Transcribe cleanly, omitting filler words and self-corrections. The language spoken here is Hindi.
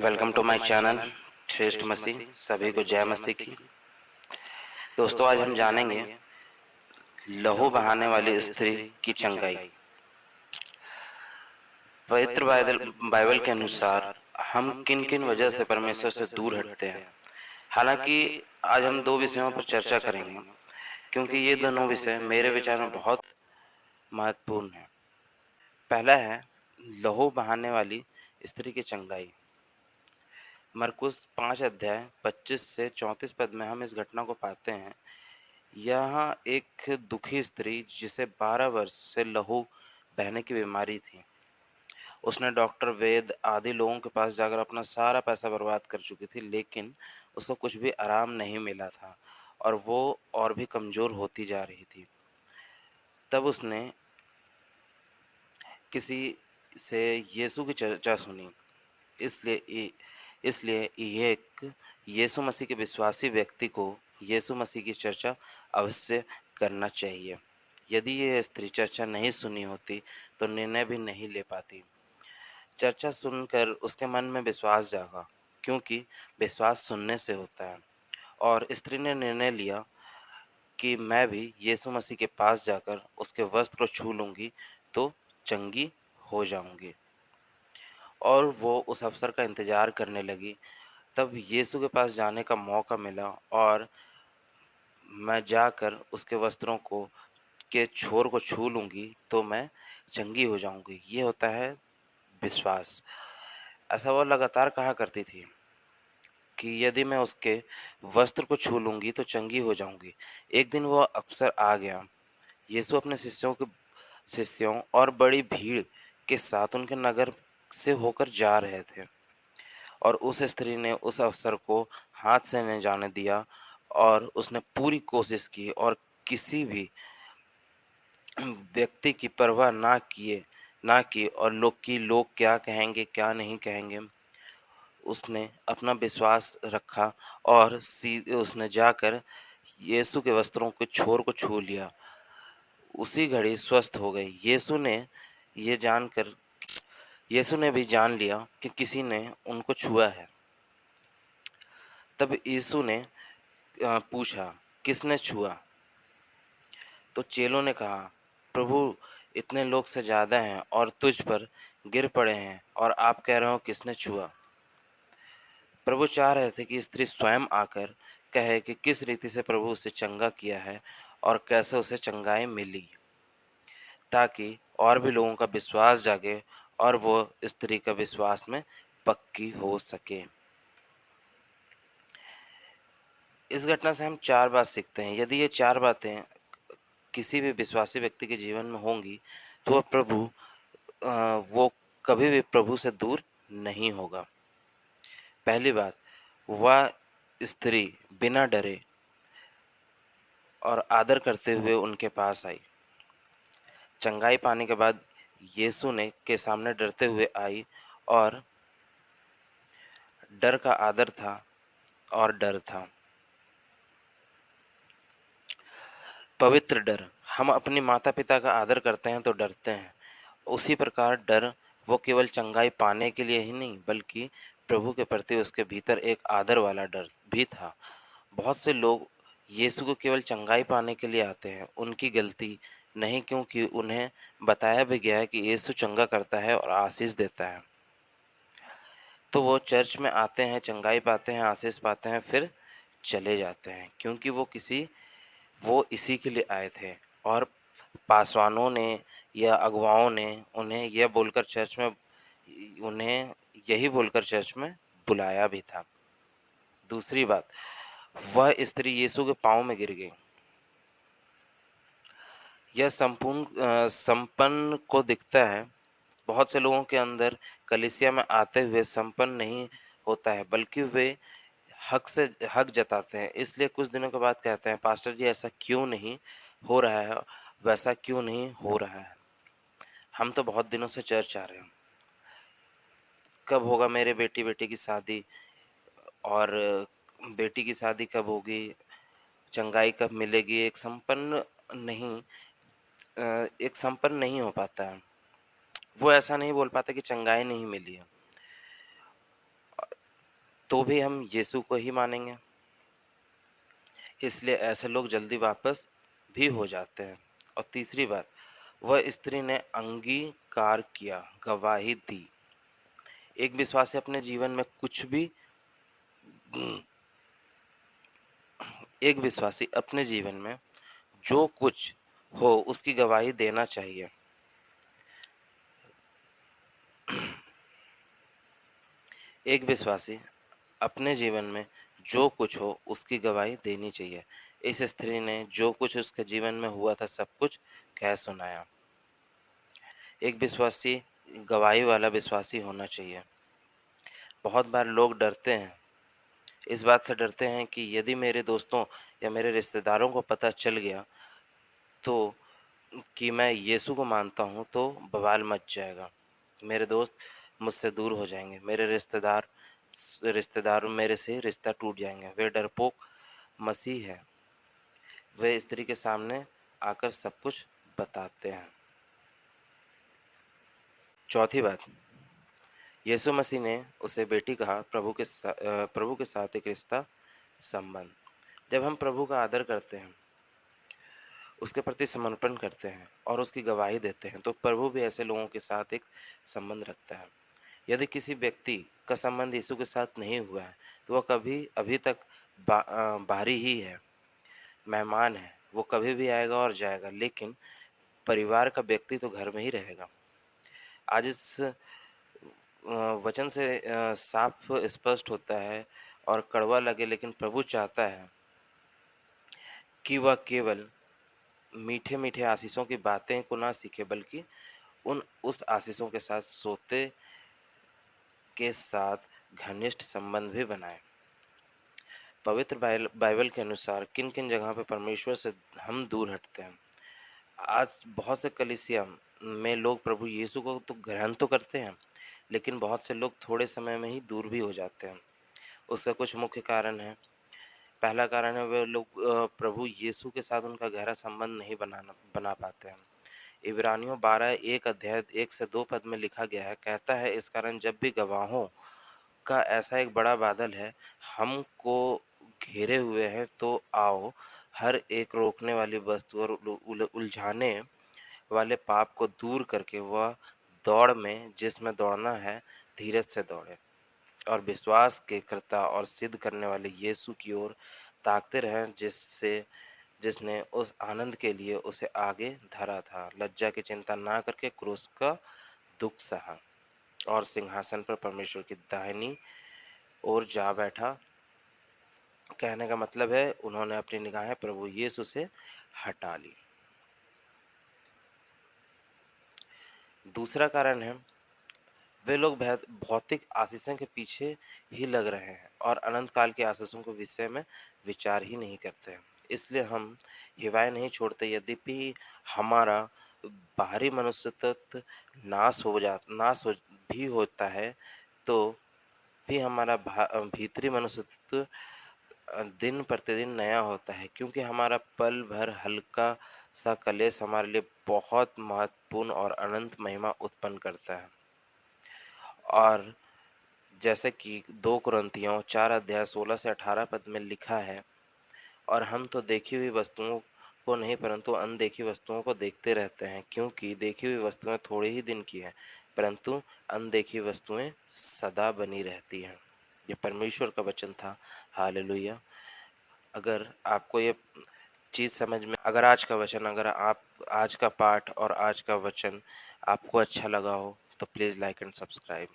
वेलकम टू माय चैनल श्रेष्ठ मसीह। सभी को जय मसीह की। दोस्तों, आज हम जानेंगे लहू बहाने वाली स्त्री की चंगाई। पवित्र बाइबल के अनुसार हम किन किन वजह से परमेश्वर से दूर हटते हैं। हालांकि आज हम दो विषयों पर चर्चा करेंगे, क्योंकि ये दोनों विषय मेरे विचार में बहुत महत्वपूर्ण हैं। पहला है लहू बहाने वाली स्त्री की चंगाई। मरकुस 5 अध्याय 25 से 34 पद में हम इस घटना को पाते हैं। यहाँ एक दुखी स्त्री जिसे 12 वर्ष से लहू बहने की बीमारी थी। उसने डॉक्टर, वेद आदि लोगों के पास जाकर अपना सारा पैसा बर्बाद कर चुकी थी, लेकिन उसको कुछ भी आराम नहीं मिला था और वो और भी कमजोर होती जा रही थी। तब उसने किसी से यीशु की चर्चा सुनी। इसलिए ये एक यीशु मसीह के विश्वासी व्यक्ति को यीशु मसीह की चर्चा अवश्य करना चाहिए। यदि ये स्त्री चर्चा नहीं सुनी होती तो निर्णय भी नहीं ले पाती। चर्चा सुनकर उसके मन में विश्वास जागा, क्योंकि विश्वास सुनने से होता है। और स्त्री ने निर्णय लिया कि मैं भी यीशु मसीह के पास जाकर उसके वस्त्र को छू लूंगी तो चंगी हो जाऊंगी। और वो उस अवसर का इंतजार करने लगी। तब यीशु के पास जाने का मौका मिला और मैं जाकर उसके वस्त्रों को के छोर को छू लूंगी तो मैं चंगी हो जाऊंगी। ये होता है विश्वास। ऐसा वो लगातार कहा करती थी कि यदि मैं उसके वस्त्र को छू लूंगी तो चंगी हो जाऊंगी। एक दिन वो अवसर आ गया। यीशु अपने शिष्यों और बड़ी भीड़ के साथ उनके नगर से होकर जा रहे थे, और उस स्त्री ने उस अवसर को हाथ से नहीं जाने दिया और उसने पूरी कोशिश की और किसी भी व्यक्ति की परवाह ना की और लोग क्या कहेंगे क्या नहीं कहेंगे। उसने अपना विश्वास रखा और उसने जाकर यीशु के वस्त्रों के छोर को छू लिया। उसी घड़ी स्वस्थ हो गई। ये जानकर यीशु ने भी जान लिया कि किसी ने उनको छुआ है। तब यीशु ने पूछा, किसने छुआ? तो चेलों ने कहा, प्रभु, इतने लोग से ज्यादा हैं और तुझ पर गिर पड़े हैं और आप कह रहे हो किसने छुआ? प्रभु चाह रहे थे कि स्त्री स्वयं आकर कहे कि किस रीति से प्रभु उसे चंगा किया है और कैसे उसे चंगाई मिली, ताकि और भी लोगों का विश्वास जागे और वो स्त्री का विश्वास में पक्की हो सके। इस घटना से हम 4 बात सीखते हैं। यदि ये 4 बातें किसी भी विश्वासी व्यक्ति के जीवन में होंगी तो वो कभी भी प्रभु से दूर नहीं होगा। पहली बात, वह स्त्री बिना डरे और आदर करते हुए उनके पास आई। चंगाई पाने के बाद यीशु ने के सामने डरते हुए आई, और डर का आदर था और डर था। पवित्र डर। हम अपने माता पिता का आदर करते हैं तो डरते हैं। उसी प्रकार डर वो केवल चंगाई पाने के लिए ही नहीं, बल्कि प्रभु के प्रति उसके भीतर एक आदर वाला डर भी था। बहुत से लोग यीशु को केवल चंगाई पाने के लिए आते हैं, उनकी गलती नहीं, क्योंकि उन्हें बताया भी गया है कि यीशु चंगा करता है और आशीष देता है। तो वो चर्च में आते हैं, चंगाई पाते हैं, आशीष पाते हैं, फिर चले जाते हैं, क्योंकि वो इसी के लिए आए थे। और पासवानों ने या अगुवाओं ने उन्हें यही बोलकर चर्च में बुलाया भी था। दूसरी बात, वह स्त्री यीशु के पांव में गिर गई। यह संपन्न को दिखता है। बहुत से लोगों के अंदर कलीसिया में आते हुए संपन्न नहीं होता है, बल्कि वे हक जताते हैं। इसलिए कुछ दिनों के बाद कहते हैं, पास्टर जी ऐसा क्यों नहीं हो रहा है, वैसा क्यों नहीं हो रहा है। हम तो बहुत दिनों से चर्च आ रहे हैं, कब होगा मेरे बेटी की शादी, और बेटी की शादी कब होगी, चंगाई कब मिलेगी। नहीं एक संपन्न नहीं हो पाता है। वो ऐसा नहीं बोल पाता कि चंगाई नहीं मिली है। तो भी हम यीशु को ही मानेंगे। इसलिए ऐसे लोग जल्दी वापस भी हो जाते हैं। और तीसरी बात, वह स्त्री ने अंगीकार किया, गवाही दी। एक विश्वासी अपने जीवन में कुछ भी एक विश्वासी अपने जीवन में जो कुछ हो उसकी गवाही देना चाहिए। एक विश्वासी अपने जीवन में जो कुछ हो उसकी गवाही देनी चाहिए। इस स्त्री ने जो कुछ उसके जीवन में हुआ था सब कुछ कह सुनाया। एक विश्वासी गवाही वाला विश्वासी होना चाहिए। बहुत बार लोग डरते हैं, इस बात से डरते हैं कि यदि मेरे दोस्तों या मेरे रिश्तेदारों को पता चल गया तो कि मैं यीशु को मानता हूँ तो बवाल मच जाएगा। मेरे दोस्त मुझसे दूर हो जाएंगे, मेरे रिश्तेदार मेरे से रिश्ता टूट जाएंगे। वे डरपोक मसीह है, वे स्त्री के सामने आकर सब कुछ बताते हैं। चौथी बात, यीशु मसीह ने उसे बेटी कहा, प्रभु के साथ एक रिश्ता संबंध। जब हम प्रभु का आदर करते हैं, उसके प्रति समर्पण करते हैं और उसकी गवाही देते हैं तो प्रभु भी ऐसे लोगों के साथ एक संबंध रखता है। यदि किसी व्यक्ति का संबंध यीशु के साथ नहीं हुआ है तो वह कभी अभी तक बाहरी ही है, मेहमान है। वो कभी भी आएगा और जाएगा, लेकिन परिवार का व्यक्ति तो घर में ही रहेगा। आज इस वचन से साफ स्पष्ट होता है और कड़वा लगे, लेकिन प्रभु चाहता है कि वह केवल मीठे मीठे आशीषों की बातें को ना सीखे, बल्कि उस आशीषों के साथ सोते के साथ घनिष्ठ संबंध भी बनाए। पवित्र बाइबल के अनुसार किन किन जगह पे परमेश्वर से हम दूर हटते हैं। आज बहुत से कलीसिया में लोग प्रभु यीशु को तो ग्रहण तो करते हैं, लेकिन बहुत से लोग थोड़े समय में ही दूर भी हो जाते हैं। उसका कुछ मुख्य कारण है। पहला कारण है, वे लोग प्रभु यीशु के साथ उनका गहरा संबंध नहीं बना पाते हैं। इब्रानियों 12 एक अध्याय 1 से 2 पद में लिखा गया है, कहता है, इस कारण जब भी गवाहों का ऐसा एक बड़ा बादल है हमको घेरे हुए हैं तो आओ हर एक रोकने वाली वस्तु और उलझाने वाले पाप को दूर करके वह दौड़ में जिसमें दौड़ना है धीरज से दौड़े और विश्वास के कर्ता और सिद्ध करने वाले यीशु की ओर ताकते रहें, जिसने उस आनंद के लिए उसे आगे धरा था, लज्जा की चिंता ना करके क्रूस का दुख सहा और सिंहासन पर परमेश्वर की दाहिनी ओर जा बैठा। कहने का मतलब है उन्होंने अपनी निगाहें प्रभु यीशु से हटा ली। दूसरा कारण है, वे लोग भौतिक आशीषों के पीछे ही लग रहे हैं और अनंत काल के आशीषों के विषय में विचार ही नहीं करते हैं। इसलिए हम हिवाए नहीं छोड़ते। यद्यपि हमारा बाहरी मनुष्य तत्व नाश भी होता है, तो भी हमारा भीतरी मनुष्य तत्व दिन प्रतिदिन नया होता है, क्योंकि हमारा पल भर हल्का सा कलेश हमारे लिए बहुत महत्वपूर्ण और अनंत महिमा उत्पन्न करता है। और जैसे कि 2 कुरिन्थियों 4 अध्याय 16 से 18 पद में लिखा है, और हम तो देखी हुई वस्तुओं को नहीं परंतु अनदेखी वस्तुओं को देखते रहते हैं, क्योंकि देखी हुई वस्तुएं थोड़े ही दिन की हैं परंतु अनदेखी वस्तुएं सदा बनी रहती हैं। ये परमेश्वर का वचन था। हालेलुया। अगर आपको ये चीज़ समझ में, अगर आज का वचन, अगर आप आज का पाठ और आज का वचन आपको अच्छा लगा हो तो प्लीज़ लाइक एंड सब्सक्राइब।